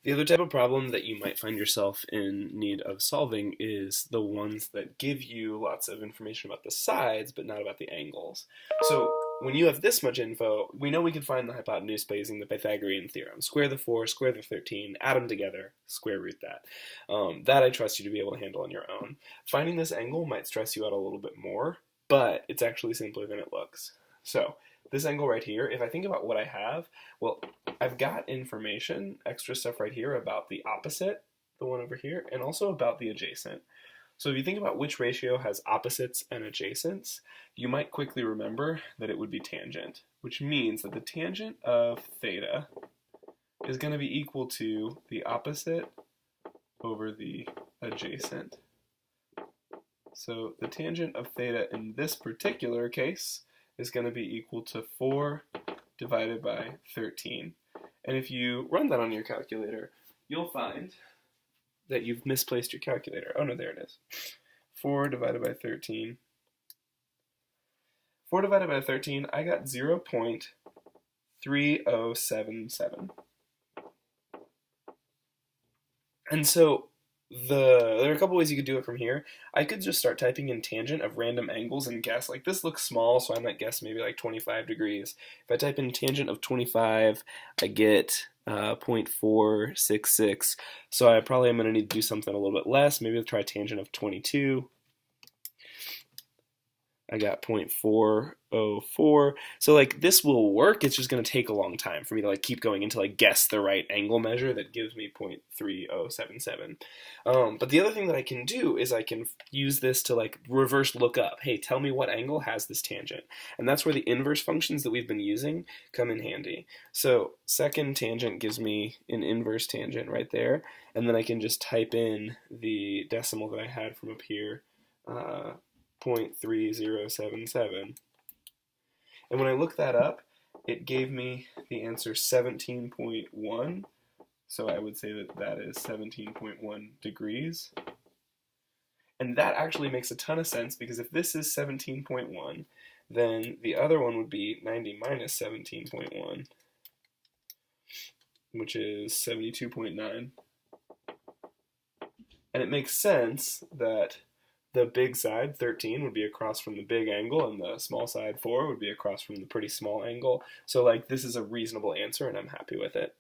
The other type of problem that you might find yourself in need of solving is the ones that give you lots of information about the sides, but not about the angles. So when you have this much info, we know we can find the hypotenuse by using the Pythagorean theorem. Square the 4, square the 13, add them together, square root that. That I trust you to be able to handle on your own. Finding this angle might stress you out a little bit more, but it's actually simpler than it looks. So this angle right here, if I think about what I have, well, I've got information, extra stuff right here about the opposite, the one over here, and also about the adjacent. So if you think about which ratio has opposites and adjacents, you might quickly remember that it would be tangent, which means that the tangent of theta is going to be equal to the opposite over the adjacent. So the tangent of theta in this particular case is going to be equal to 4 divided by 13. And if you run that on your calculator, you'll find that you've misplaced your calculator. Oh no, there it is. 4 divided by 13. 4 divided by 13, I got 0.3077. And so there are a couple ways you could do it from here. I could just start typing in tangent of random angles and guess, like this looks small, so I might guess maybe like 25 degrees. If I type in tangent of 25, I get 0.466. So I probably am going to need to do something a little bit less. Maybe I'll try tangent of 22. I got 0.404. So like this will work. It's just going to take a long time for me to like keep going until I guess the right angle measure that gives me 0.3077. But the other thing that I can do is I can use this to like reverse look up. Hey, tell me what angle has this tangent. And that's where the inverse functions that we've been using come in handy. So second tangent gives me an inverse tangent right there. And then I can just type in the decimal that I had from up here. 0.3077. And when I look that up, it gave me the answer 17.1. So I would say that that is 17.1 degrees. And that actually makes a ton of sense because if this is 17.1, then the other one would be 90 minus 17.1, which is 72.9. And it makes sense that the big side, 13, would be across from the big angle, and the small side, 4, would be across from the pretty small angle. So, like, this is a reasonable answer, and I'm happy with it.